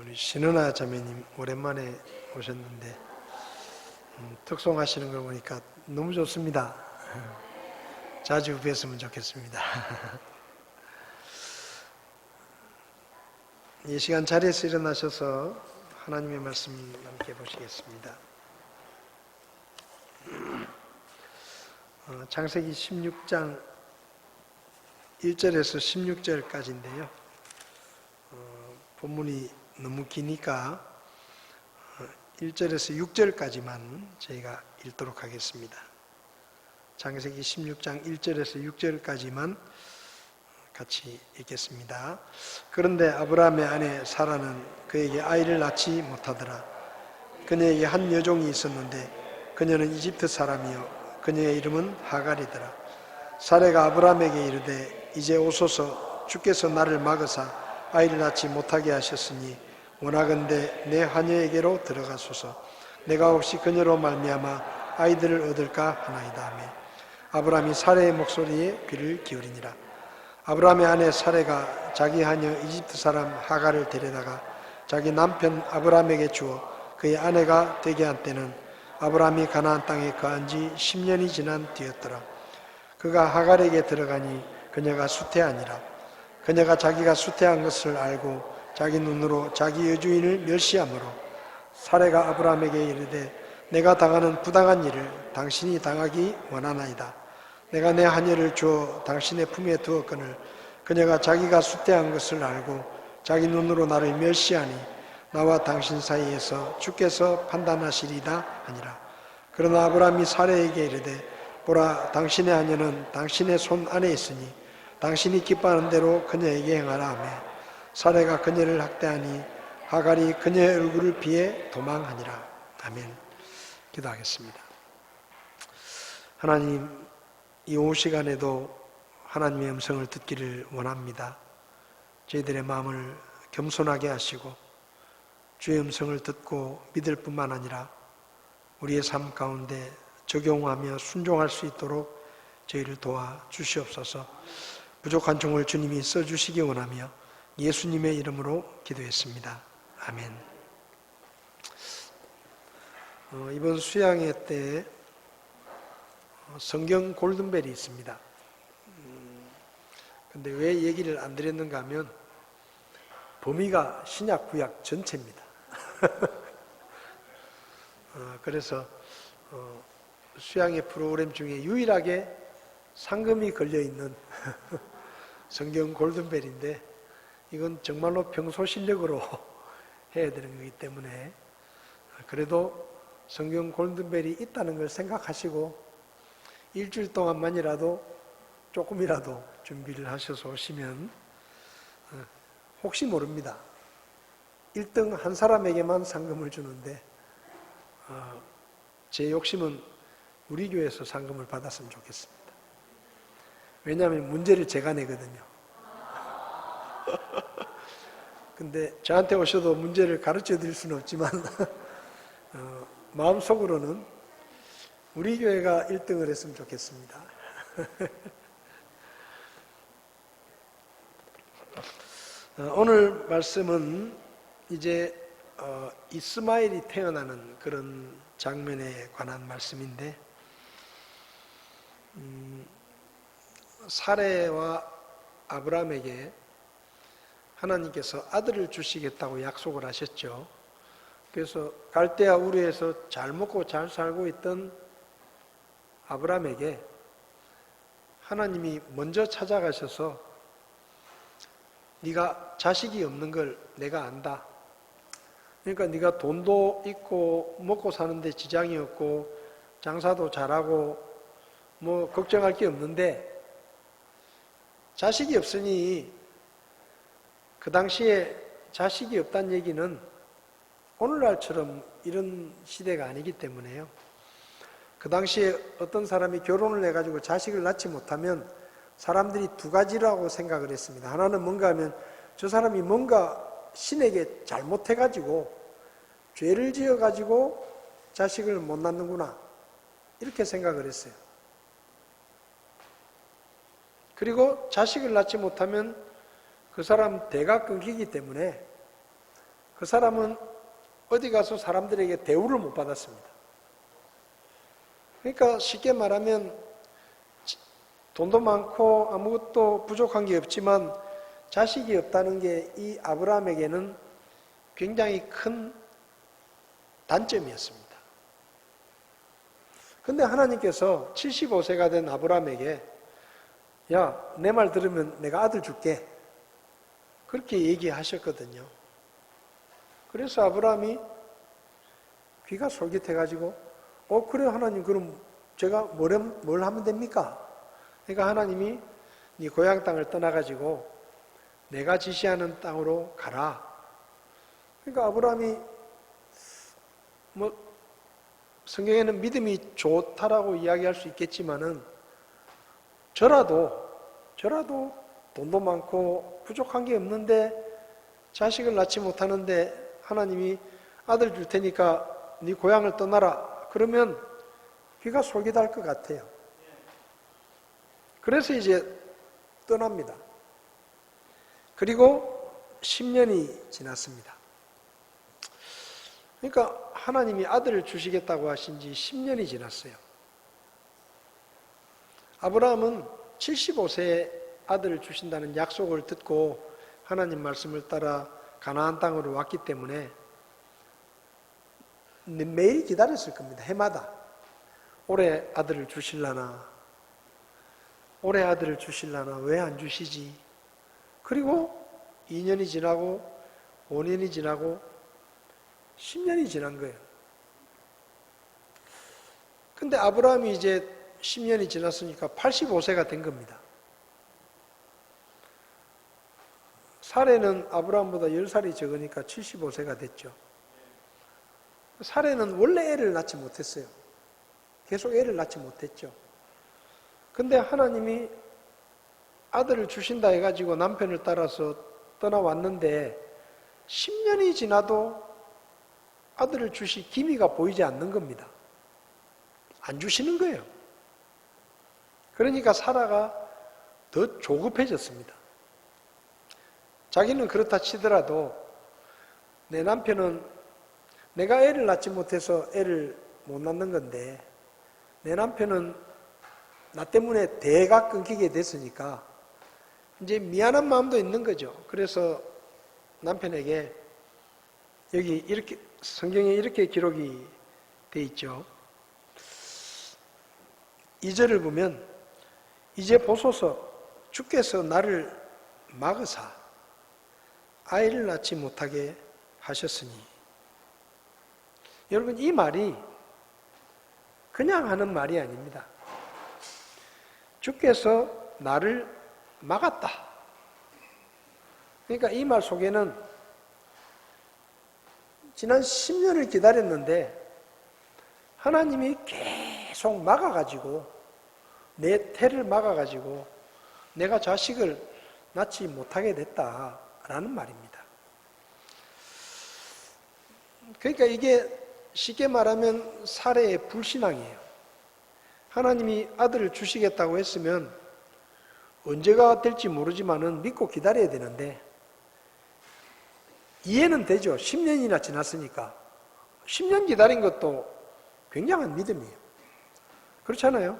우리 신은아 자매님 오랜만에 오셨는데 특송하시는 걸 보니까 너무 좋습니다. 자주 뵀으면 좋겠습니다. 이 시간 자리에서 일어나셔서 하나님의 말씀 함께 보시겠습니다. 창세기 16장 1절에서 16절까지인데요. 본문이 너무 기니까 1절에서 6절까지만 저희가 읽도록 하겠습니다. 창세기 16장 1절에서 6절까지만 같이 읽겠습니다. 그런데 아브라함의 아내 사라는 그에게 아이를 낳지 못하더라. 그녀에게 한 여종이 있었는데 그녀는 이집트 사람이요 그녀의 이름은 하갈이더라. 사레가 아브라함에게 이르되 이제 오소서 주께서 나를 막으사 아이를 낳지 못하게 하셨으니 원하건대 내 하녀에게로 들어가소서. 내가 혹시 그녀로 말미암아 아이들을 얻을까 하나이다 하며 아브라함이 사레의 목소리에 귀를 기울이니라. 아브라함의 아내 사레가 자기 하녀 이집트 사람 하갈을 데려다가 자기 남편 아브라함에게 주어 그의 아내가 되게 한 때는 아브라함이 가나안 땅에 거한 지 10년이 지난 뒤였더라. 그가 하갈에게 들어가니 그녀가 수태하니라. 그녀가 자기가 수태한 것을 알고 자기 눈으로 자기 여주인을 멸시하므로 사레가 아브라함에게 이르되 내가 당하는 부당한 일을 당신이 당하기 원하나이다. 내가 내 하녀를 주어 당신의 품에 두었거늘 그녀가 자기가 수태한 것을 알고 자기 눈으로 나를 멸시하니 나와 당신 사이에서 주께서 판단하시리다 하니라. 그러나 아브라함이 사레에게 이르되 보라 당신의 하녀는 당신의 손 안에 있으니 당신이 기뻐하는 대로 그녀에게 행하라 하며 사레가 그녀를 학대하니 하갈이 그녀의 얼굴을 피해 도망하니라. 아멘. 기도하겠습니다. 하나님, 이 오후 시간에도 하나님의 음성을 듣기를 원합니다. 저희들의 마음을 겸손하게 하시고 주의 음성을 듣고 믿을 뿐만 아니라 우리의 삶 가운데 적용하며 순종할 수 있도록 저희를 도와 주시옵소서. 부족한 종을 주님이 써주시기 원하며 예수님의 이름으로 기도했습니다. 아멘. 이번 수양회 때 성경 골든벨이 있습니다. 근데 왜 얘기를 안 드렸는가 하면 범위가 신약 구약 전체입니다. 그래서 수양회 프로그램 중에 유일하게 상금이 걸려있는 성경 골든벨인데 이건 정말로 평소 실력으로 해야 되는 거기 때문에 그래도 성경 골든벨이 있다는 걸 생각하시고 일주일 동안만이라도 조금이라도 준비를 하셔서 오시면 혹시 모릅니다. 1등 한 사람에게만 상금을 주는데 제 욕심은 우리 교회에서 상금을 받았으면 좋겠습니다. 왜냐하면 문제를 제가 내거든요. 근데 저한테 오셔도 문제를 가르쳐 드릴 수는 없지만 마음속으로는 우리 교회가 1등을 했으면 좋겠습니다. 오늘 말씀은 이제 이스마엘이 태어나는 그런 장면에 관한 말씀인데 사레와 아브라함에게 하나님께서 아들을 주시겠다고 약속을 하셨죠. 그래서 갈대아 우르에서 잘 먹고 잘 살고 있던 아브라함에게 하나님이 먼저 찾아가셔서 네가 자식이 없는 걸 내가 안다. 그러니까 네가 돈도 있고 먹고 사는데 지장이 없고 장사도 잘하고 뭐 걱정할 게 없는데 자식이 없으니 그 당시에 자식이 없다는 얘기는 오늘날처럼 이런 시대가 아니기 때문에요. 그 당시에 어떤 사람이 결혼을 해가지고 자식을 낳지 못하면 사람들이 두 가지라고 생각을 했습니다. 하나는 뭔가 하면 저 사람이 뭔가 신에게 잘못해가지고 죄를 지어가지고 자식을 못 낳는구나 이렇게 생각을 했어요. 그리고 자식을 낳지 못하면 그 사람 대가 끊기기 때문에 그 사람은 어디 가서 사람들에게 대우를 못 받았습니다. 그러니까 쉽게 말하면 돈도 많고 아무것도 부족한 게 없지만 자식이 없다는 게 이 아브라함에게는 굉장히 큰 단점이었습니다. 근데 하나님께서 75세가 된 아브라함에게 야, 내 말 들으면 내가 아들 줄게. 그렇게 얘기하셨거든요. 그래서 아브라함이 귀가 솔깃해가지고 그래 하나님 그럼 제가 뭘 하면 됩니까? 그러니까 하나님이 네 고향 땅을 떠나가지고 내가 지시하는 땅으로 가라. 그러니까 아브라함이 성경에는 믿음이 좋다라고 이야기할 수 있겠지만은 저라도 돈도 많고 부족한 게 없는데 자식을 낳지 못하는데 하나님이 아들 줄 테니까 네 고향을 떠나라. 그러면 귀가 솔깃할 것 같아요. 그래서 이제 떠납니다. 그리고 10년이 지났습니다. 그러니까 하나님이 아들을 주시겠다고 하신 지 10년이 지났어요. 아브라함은 75세에 아들을 주신다는 약속을 듣고 하나님 말씀을 따라 가나안 땅으로 왔기 때문에 매일 기다렸을 겁니다. 해마다 올해 아들을 주실라나, 올해 아들을 주실라나, 왜 안 주시지? 그리고 2년이 지나고 5년이 지나고 10년이 지난 거예요. 근데 아브라함이 이제 10년이 지났으니까 85세가 된 겁니다. 사레는 아브라함보다 10살이 적으니까 75세가 됐죠. 사레는 원래 애를 낳지 못했어요. 계속 애를 낳지 못했죠. 근데 하나님이 아들을 주신다 해가지고 남편을 따라서 떠나왔는데 10년이 지나도 아들을 주실 기미가 보이지 않는 겁니다. 안 주시는 거예요. 그러니까 사라가 더 조급해졌습니다. 자기는 그렇다 치더라도 내 남편은 내가 애를 낳지 못해서 애를 못 낳는 건데 내 남편은 나 때문에 대가 끊기게 됐으니까 이제 미안한 마음도 있는 거죠. 그래서 남편에게 여기 이렇게 성경에 이렇게 기록이 돼 있죠. 2절을 보면 이제 보소서 주께서 나를 막으사 아이를 낳지 못하게 하셨으니. 여러분 이 말이 그냥 하는 말이 아닙니다. 주께서 나를 막았다. 그러니까 이 말 속에는 지난 10년을 기다렸는데 하나님이 계속 막아가지고 내 태를 막아가지고 내가 자식을 낳지 못하게 됐다라는 말입니다. 그러니까 이게 쉽게 말하면 사례의 불신앙이에요. 하나님이 아들을 주시겠다고 했으면 언제가 될지 모르지만은 믿고 기다려야 되는데 이해는 되죠. 10년이나 지났으니까. 10년 기다린 것도 굉장한 믿음이에요. 그렇잖아요.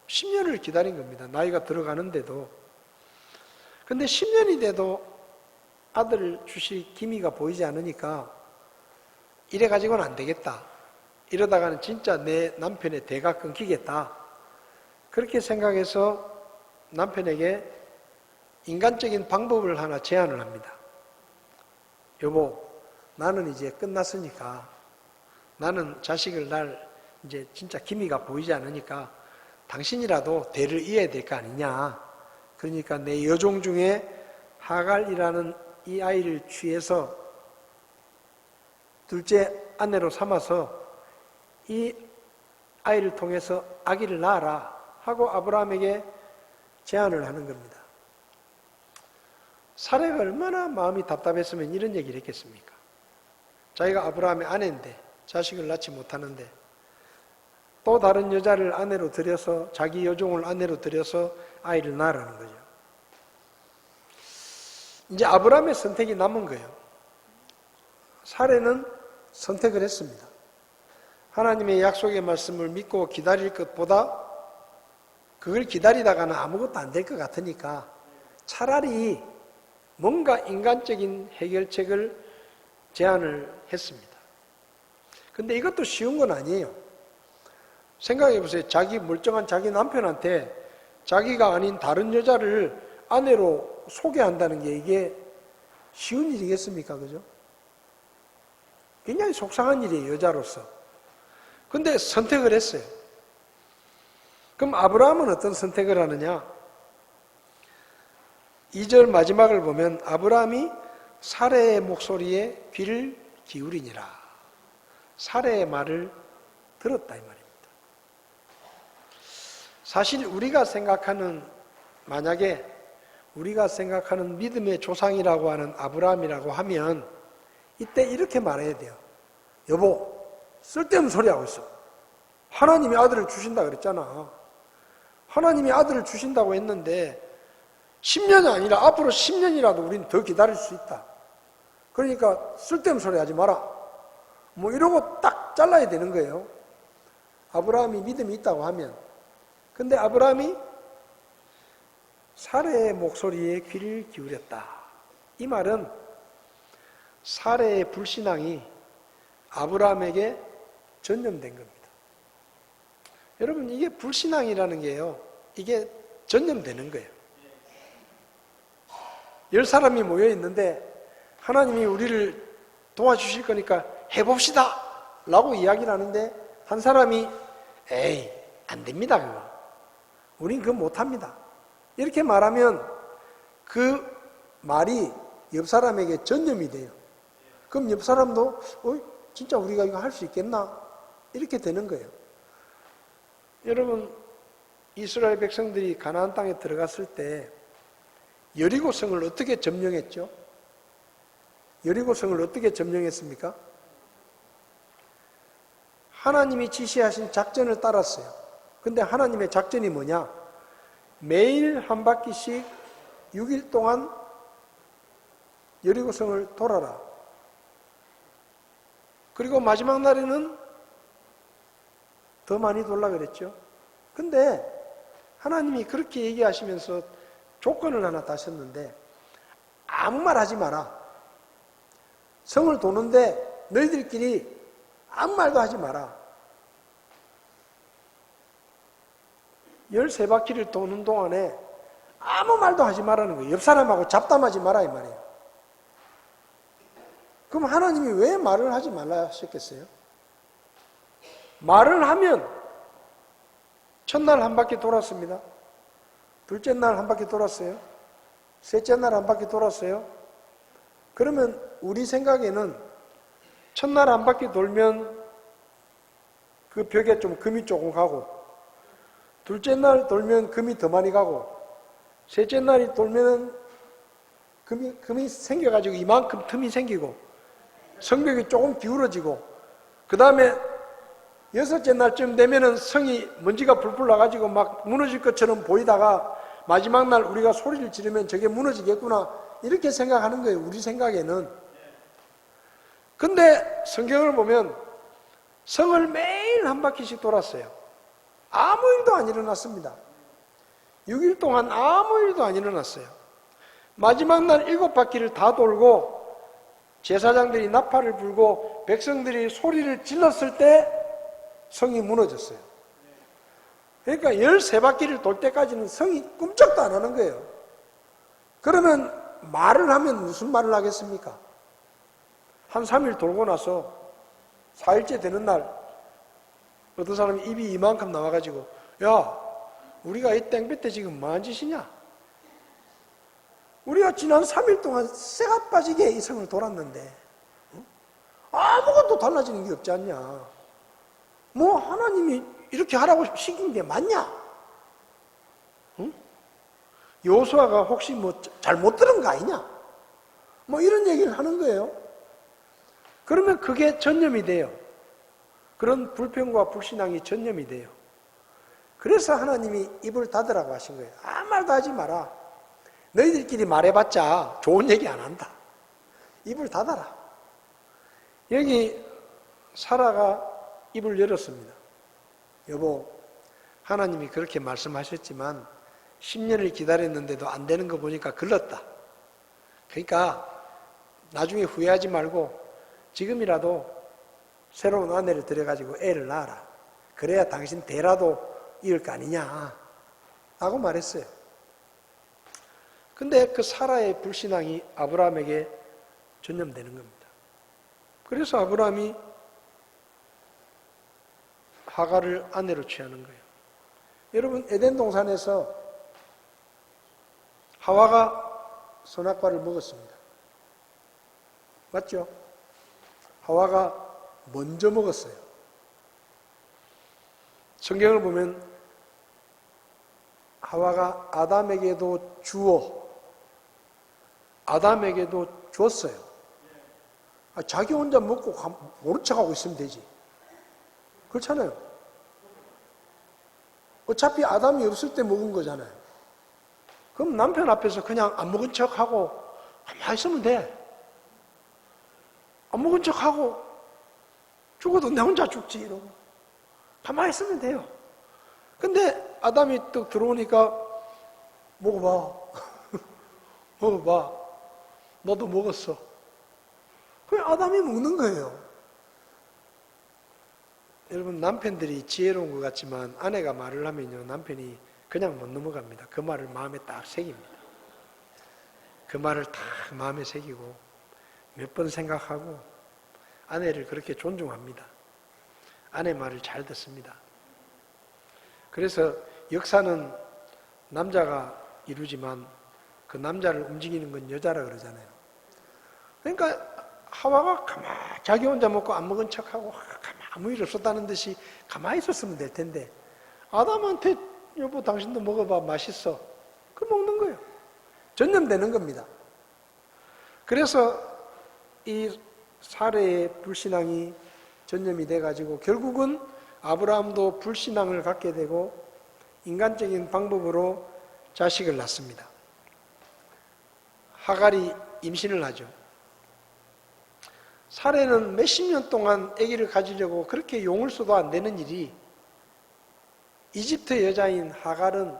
10년을 기다린 겁니다. 나이가 들어가는데도. 근데 10년이 돼도 아들을 주실 기미가 보이지 않으니까 이래 가지고는 안 되겠다. 이러다가는 진짜 내 남편의 대가 끊기겠다. 그렇게 생각해서 남편에게 인간적인 방법을 하나 제안을 합니다. 여보, 나는 이제 끝났으니까 나는 자식을 낳을 이제 진짜 기미가 보이지 않으니까 당신이라도 대를 이어야 될 거 아니냐. 그러니까 내 여종 중에 하갈이라는 이 아이를 취해서 둘째 아내로 삼아서 이 아이를 통해서 아기를 낳아라 하고 아브라함에게 제안을 하는 겁니다. 사례가 얼마나 마음이 답답했으면 이런 얘기를 했겠습니까? 자기가 아브라함의 아내인데 자식을 낳지 못하는데 또 다른 여자를 아내로 들여서 자기 여종을 아내로 들여서 아이를 낳으라는 거죠. 이제 아브라함의 선택이 남은 거예요. 사례는 선택을 했습니다. 하나님의 약속의 말씀을 믿고 기다릴 것보다 그걸 기다리다가는 아무것도 안 될 것 같으니까 차라리 뭔가 인간적인 해결책을 제안을 했습니다. 근데 이것도 쉬운 건 아니에요. 생각해 보세요. 자기 멀쩡한 자기 남편한테 자기가 아닌 다른 여자를 아내로 소개한다는 게 이게 쉬운 일이겠습니까? 그죠? 굉장히 속상한 일이에요, 여자로서. 근데 선택을 했어요. 그럼 아브라함은 어떤 선택을 하느냐? 2절 마지막을 보면 아브라함이 사레의 목소리에 귀를 기울이니라. 사레의 말을 들었다 이 말입니다. 사실 우리가 생각하는, 만약에 우리가 생각하는 믿음의 조상이라고 하는 아브라함이라고 하면 이때 이렇게 말해야 돼요. 여보, 쓸데없는 소리 하고 있어. 하나님이 아들을 주신다 그랬잖아. 하나님이 아들을 주신다고 했는데 10년이 아니라 앞으로 10년이라도 우린 더 기다릴 수 있다. 그러니까 쓸데없는 소리 하지 마라. 뭐 이러고 딱 잘라야 되는 거예요. 아브라함이 믿음이 있다고 하면. 근데 아브라함이 사레의 목소리에 귀를 기울였다. 이 말은 사레의 불신앙이 아브라함에게 전염된 겁니다. 여러분, 이게 불신앙이라는 게요, 이게 전염되는 거예요. 10사람이 모여 있는데 하나님이 우리를 도와주실 거니까 해봅시다 라고 이야기를 하는데 한 사람이 에이, 안 됩니다 그거. 우린 그거 못합니다. 이렇게 말하면 그 말이 옆 사람에게 전염이 돼요. 그럼 옆 사람도 진짜 우리가 이거 할 수 있겠나? 이렇게 되는 거예요. 여러분, 이스라엘 백성들이 가나안 땅에 들어갔을 때 여리고성을 어떻게 점령했죠? 여리고성을 어떻게 점령했습니까? 하나님이 지시하신 작전을 따랐어요. 근데 하나님의 작전이 뭐냐? 매일 한 바퀴씩 6일 동안 여리고성을 돌아라. 그리고 마지막 날에는 더 많이 돌라 그랬죠. 근데 하나님이 그렇게 얘기하시면서 조건을 하나 다셨는데 아무 말 하지 마라. 성을 도는데 너희들끼리 아무 말도 하지 마라. 13바퀴를 도는 동안에 아무 말도 하지 말라는 거예요. 옆 사람하고 잡담하지 마라 이 말이에요. 그럼 하나님이 왜 말을 하지 말라 하셨겠어요? 말을 하면 첫날 한 바퀴 돌았습니다. 둘째 날 한 바퀴 돌았어요. 셋째 날 한 바퀴 돌았어요. 그러면 우리 생각에는 첫날 한 바퀴 돌면 그 벽에 좀 금이 조금 가고, 둘째 날 돌면 금이 더 많이 가고, 셋째 날이 돌면 금이 생겨가지고 이만큼 틈이 생기고, 성벽이 조금 기울어지고, 그 다음에 여섯째 날쯤 되면은 성이 먼지가 풀풀 나가지고 막 무너질 것처럼 보이다가 마지막 날 우리가 소리를 지르면 저게 무너지겠구나 이렇게 생각하는 거예요. 우리 생각에는. 근데 성경을 보면 성을 매일 한 바퀴씩 돌았어요. 아무 일도 안 일어났습니다. 6일 동안 아무 일도 안 일어났어요. 마지막 날 7바퀴를 다 돌고 제사장들이 나팔을 불고 백성들이 소리를 질렀을 때 성이 무너졌어요. 그러니까 13바퀴를 돌 때까지는 성이 꿈쩍도 안 하는 거예요. 그러면 말을 하면 무슨 말을 하겠습니까? 한 3일 돌고 나서 4일째 되는 날 어떤 사람이 입이 이만큼 나와가지고 야, 우리가 이 땡볕 때 지금 뭐한 짓이냐? 우리가 지난 3일 동안 쇠가 빠지게 이 성을 돌았는데 아무것도 달라지는 게 없지 않냐? 뭐 하나님이 이렇게 하라고 시킨 게 맞냐? 응? 여호수아가 혹시 뭐 잘못 들은 거 아니냐? 뭐 이런 얘기를 하는 거예요. 그러면 그게 전염이 돼요. 그런 불평과 불신앙이 전염이 돼요. 그래서 하나님이 입을 닫으라고 하신 거예요. 아무 말도 하지 마라. 너희들끼리 말해봤자 좋은 얘기 안 한다. 입을 닫아라. 여기 사라가 입을 열었습니다. 여보, 하나님이 그렇게 말씀하셨지만 10년을 기다렸는데도 안 되는 거 보니까 글렀다. 그러니까 나중에 후회하지 말고 지금이라도 새로운 아내를 들여가지고 애를 낳아라. 그래야 당신 대라도 이을 거 아니냐 라고 말했어요. 근데 그 사라의 불신앙이 아브라함에게 전염되는 겁니다. 그래서 아브라함이 하갈을 아내로 취하는 거예요. 여러분, 에덴 동산에서 하와가 선악과를 먹었습니다. 맞죠? 하와가 먼저 먹었어요. 성경을 보면 하와가 아담에게도 주어 아담에게도 줬어요. 자기 혼자 먹고 모른 척하고 있으면 되지. 그렇잖아요. 어차피 아담이 없을 때 먹은 거잖아요. 그럼 남편 앞에서 그냥 안 먹은 척하고 가만히 있으면 돼. 안 먹은 척하고 죽어도 내 혼자 죽지 이러고 가만히 있으면 돼요. 근데 아담이 또 들어오니까 먹어봐. 먹어봐. 너도 먹었어. 그 아담이 먹는 거예요. 여러분, 남편들이 지혜로운 것 같지만 아내가 말을 하면요, 남편이 그냥 못 넘어갑니다. 그 말을 마음에 딱 새깁니다. 그 말을 딱 마음에 새기고 몇 번 생각하고 아내를 그렇게 존중합니다. 아내 말을 잘 듣습니다. 그래서 역사는 남자가 이루지만 그 남자를 움직이는 건 여자라 그러잖아요. 그러니까 하와가 가만히 자기 혼자 먹고 안 먹은 척하고 아무 일 없었다는 듯이 가만히 있었으면 될 텐데 아담한테 여보 당신도 먹어봐 맛있어. 그 먹는 거예요. 전염되는 겁니다. 그래서 이 사례의 불신앙이 전염이 돼가지고 결국은 아브라함도 불신앙을 갖게 되고 인간적인 방법으로 자식을 낳습니다. 하갈이 임신을 하죠. 사례는 몇십 년 동안 아기를 가지려고 그렇게 용을 써도 안 되는 일이 이집트 여자인 하갈은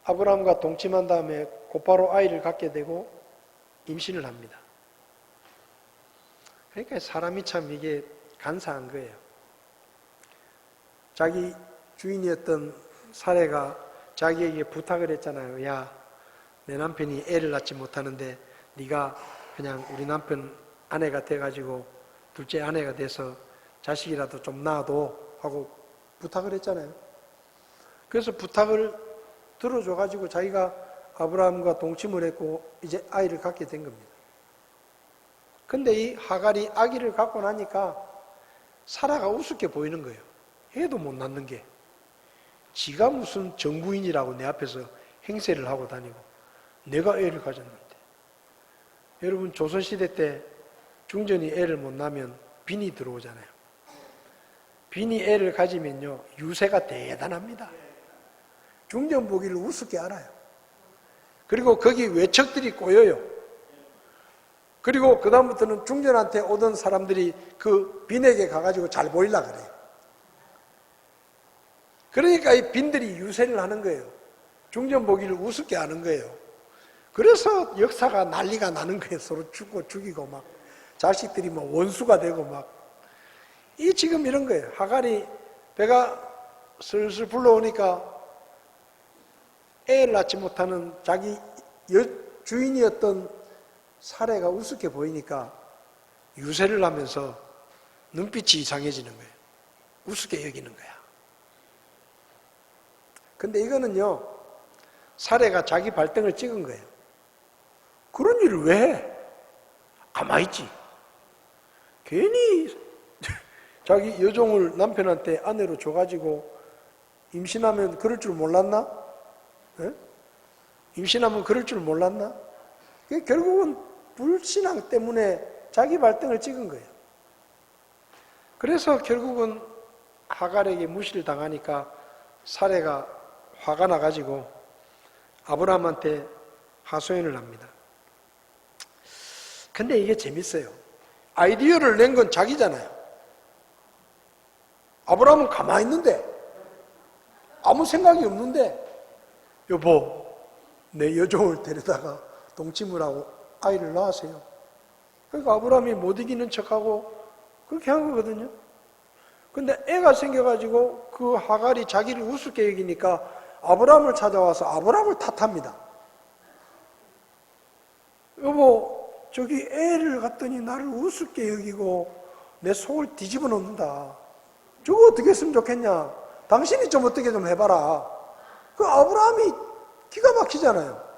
아브라함과 동침한 다음에 곧바로 아이를 갖게 되고 임신을 합니다. 그러니까 사람이 참 이게 간사한 거예요. 자기 주인이었던 사례가 자기에게 부탁을 했잖아요. 야, 내 남편이 애를 낳지 못하는데 네가 그냥 우리 남편 아내가 돼가지고 둘째 아내가 돼서 자식이라도 좀 낳아도 하고 부탁을 했잖아요. 그래서 부탁을 들어줘가지고 자기가 아브라함과 동침을 했고 이제 아이를 갖게 된 겁니다. 근데 이 하갈이 아기를 갖고 나니까 사라가 우습게 보이는 거예요. 애도 못 낳는 게. 지가 무슨 정부인이라고 내 앞에서 행세를 하고 다니고 내가 애를 가졌는데. 여러분, 조선시대 때 중전이 애를 못 낳으면 빈이 들어오잖아요. 빈이 애를 가지면요 유세가 대단합니다. 중전 보기를 우습게 알아요. 그리고 거기 외척들이 꼬여요. 그리고 그 다음부터는 중전한테 오던 사람들이 그 빈에게 가가지고 잘 보이려고 그래요. 그러니까 이 빈들이 유세를 하는 거예요. 중전 보기를 우습게 하는 거예요. 그래서 역사가 난리가 나는 거예요. 서로 죽이고 막 자식들이 뭐 원수가 되고 막. 이 지금 이런 거예요. 하갈이 배가 슬슬 불러오니까 애를 낳지 못하는 자기 주인이었던 사례가 우습게 보이니까 유세를 하면서 눈빛이 이상해지는 거예요. 우습게 여기는 거야. 근데 이거는요, 사례가 자기 발등을 찍은 거예요. 그런 일을 왜 해? 가만히 있지. 괜히 자기 여종을 남편한테 아내로 줘가지고 임신하면 그럴 줄 몰랐나? 네? 임신하면 그럴 줄 몰랐나? 결국은 불신앙 때문에 자기 발등을 찍은 거예요. 그래서 결국은 하갈에게 무시를 당하니까 사례가 화가 나가지고 아브라함한테 하소연을 합니다. 근데 이게 재밌어요. 아이디어를 낸 건 자기잖아요. 아브라함은 가만히 있는데, 아무 생각이 없는데, 여보, 내 여종을 데려다가 동침을 하고 아이를 낳으세요. 그러니까 아브라함이 못 이기는 척하고 그렇게 한 거거든요. 근데 애가 생겨가지고 그 하갈이 자기를 우습게 여기니까 아브라함을 찾아와서 아브라함을 탓합니다. 여보, 저기 애를 갖더니 나를 우습게 여기고 내 속을 뒤집어 놓는다. 저거 어떻게 했으면 좋겠냐? 당신이 좀 어떻게 좀 해봐라. 그 아브라함이 기가 막히잖아요.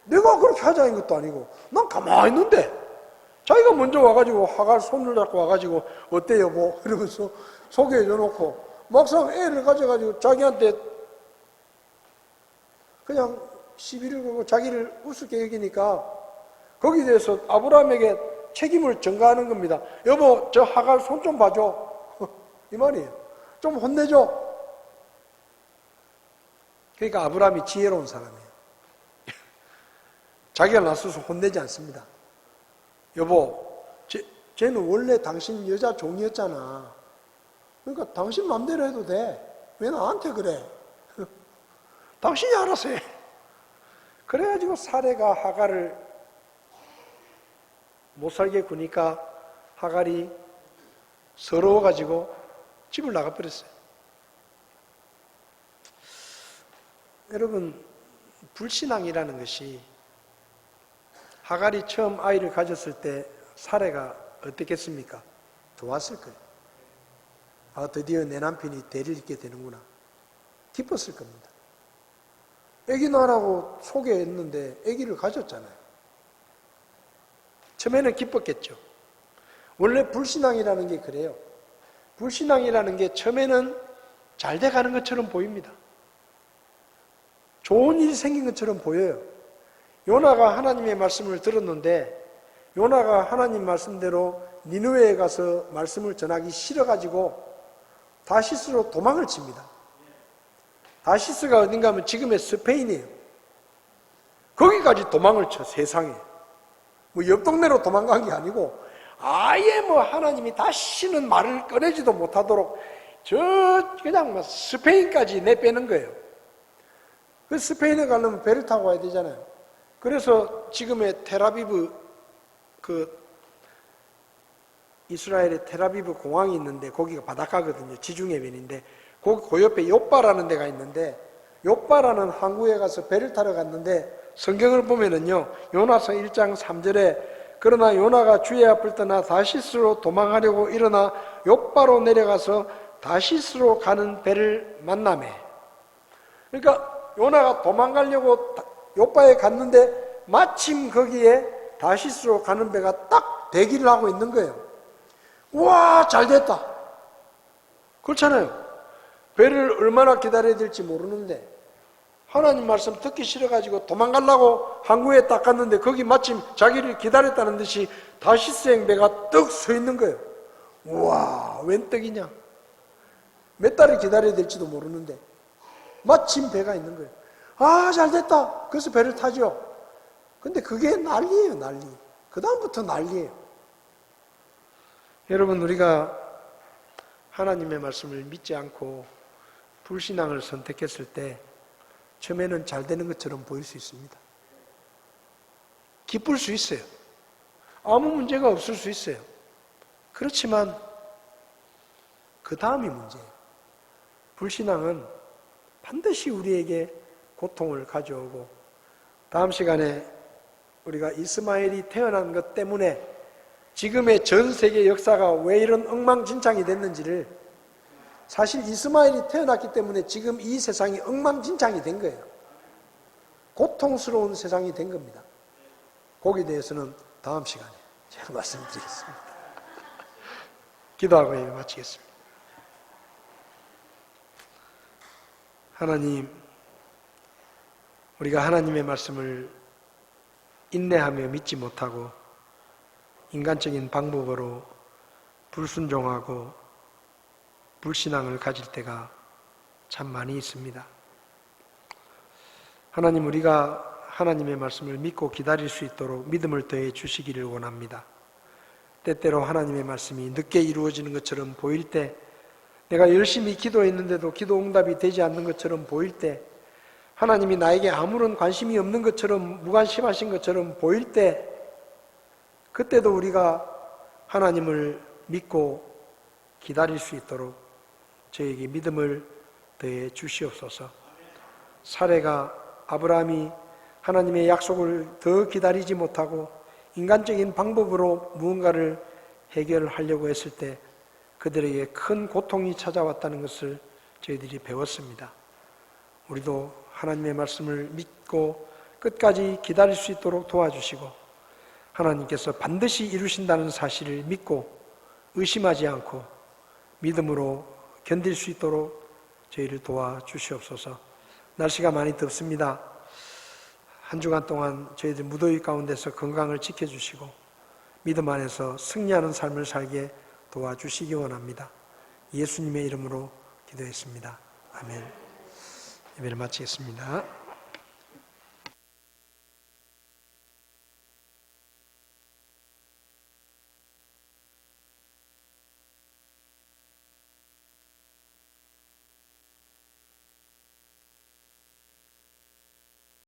내가 그렇게 하자는 것도 아니고 난 가만히 있는데 자기가 먼저 와가지고 하갈 손을 잡고 와가지고 어때 여보? 이러면서 소개해줘 놓고 막상 애를 가져가지고 자기한테 그냥 시비를 걸고 자기를 우습게 여기니까 거기에 대해서 아브라함에게 책임을 전가하는 겁니다. 여보, 저 하갈 손 좀 봐줘. 이 말이에요. 좀 혼내줘. 그러니까 아브라함이 지혜로운 사람이에요. 자기가 나서서 혼내지 않습니다. 여보, 쟤는 원래 당신 여자 종이었잖아. 그러니까 당신 마음대로 해도 돼. 왜 나한테 그래? 당신이 알아서 해. 그래가지고 사레가 하갈을 못 살게 구니까 하갈이 서러워가지고 집을 나가버렸어요. 여러분, 불신앙이라는 것이 하갈이 처음 아이를 가졌을 때 사레가 어땠겠습니까? 좋았을 거예요. 아, 드디어 내 남편이 대를 잇게 되는구나. 기뻤을 겁니다. 아기 낳으라고 소개했는데 아기를 가졌잖아요. 처음에는 기뻤겠죠. 원래 불신앙이라는 게 그래요. 불신앙이라는 게 처음에는 잘 돼가는 것처럼 보입니다. 좋은 일이 생긴 것처럼 보여요. 요나가 하나님의 말씀을 들었는데 요나가 하나님 말씀대로 니느웨에 가서 말씀을 전하기 싫어가지고 다시스로 도망을 칩니다. 다시스가 어딘가 하면 지금의 스페인이에요. 거기까지 도망을 쳐, 세상에. 뭐 옆 동네로 도망간 게 아니고 아예 뭐 하나님이 다시는 말을 꺼내지도 못하도록 그냥 뭐 스페인까지 내빼는 거예요. 그 스페인에 가려면 배를 타고 와야 되잖아요. 그래서 지금의 텔아비브, 이스라엘의 텔아비브 공항이 있는데 거기가 바닷가거든요. 지중해변인데 그 옆에 욥바라는 데가 있는데 욥바라는 항구에 가서 배를 타러 갔는데 성경을 보면은요, 요나서 1장 3절에 그러나 요나가 주의 앞을 떠나 다시스로 도망하려고 일어나 욥바로 내려가서 다시스로 가는 배를 만나매. 그러니까 요나가 도망가려고 욥바에 갔는데 마침 거기에 다시스로 가는 배가 딱 대기를 하고 있는 거예요. 우와, 잘 됐다. 그렇잖아요. 배를 얼마나 기다려야 될지 모르는데 하나님 말씀 듣기 싫어가지고 도망가려고 항구에 딱 갔는데 거기 마침 자기를 기다렸다는 듯이 다시스행 배가 떡 서 있는 거예요. 우와, 웬 떡이냐. 몇 달을 기다려야 될지도 모르는데 마침 배가 있는 거예요. 아, 잘 됐다. 그래서 배를 타죠. 근데 그게 난리예요, 난리. 그 다음부터 난리예요. 여러분, 우리가 하나님의 말씀을 믿지 않고 불신앙을 선택했을 때 처음에는 잘 되는 것처럼 보일 수 있습니다. 기쁠 수 있어요. 아무 문제가 없을 수 있어요. 그렇지만 그 다음이 문제예요. 불신앙은 반드시 우리에게 고통을 가져오고, 다음 시간에 우리가 이스마엘이 태어난 것 때문에 지금의 전 세계 역사가 왜 이런 엉망진창이 됐는지를, 사실 이스마엘이 태어났기 때문에 지금 이 세상이 엉망진창이 된 거예요. 고통스러운 세상이 된 겁니다. 거기에 대해서는 다음 시간에 제가 말씀드리겠습니다. 기도하고 예배 마치겠습니다. 하나님, 우리가 하나님의 말씀을 인내하며 믿지 못하고 인간적인 방법으로 불순종하고 불신앙을 가질 때가 참 많이 있습니다. 하나님, 우리가 하나님의 말씀을 믿고 기다릴 수 있도록 믿음을 더해 주시기를 원합니다. 때때로 하나님의 말씀이 늦게 이루어지는 것처럼 보일 때, 내가 열심히 기도했는데도 기도 응답이 되지 않는 것처럼 보일 때, 하나님이 나에게 아무런 관심이 없는 것처럼, 무관심하신 것처럼 보일 때, 그때도 우리가 하나님을 믿고 기다릴 수 있도록 저에게 믿음을 더해 주시옵소서. 사례가 아브라함이 하나님의 약속을 더 기다리지 못하고 인간적인 방법으로 무언가를 해결하려고 했을 때 그들에게 큰 고통이 찾아왔다는 것을 저희들이 배웠습니다. 우리도 하나님의 말씀을 믿고 끝까지 기다릴 수 있도록 도와주시고, 하나님께서 반드시 이루신다는 사실을 믿고 의심하지 않고 믿음으로 견딜 수 있도록 저희를 도와주시옵소서. 날씨가 많이 덥습니다. 한 주간 동안 저희들 무더위 가운데서 건강을 지켜주시고 믿음 안에서 승리하는 삶을 살게 도와주시기 원합니다. 예수님의 이름으로 기도했습니다. 아멘. 예배를 마치겠습니다.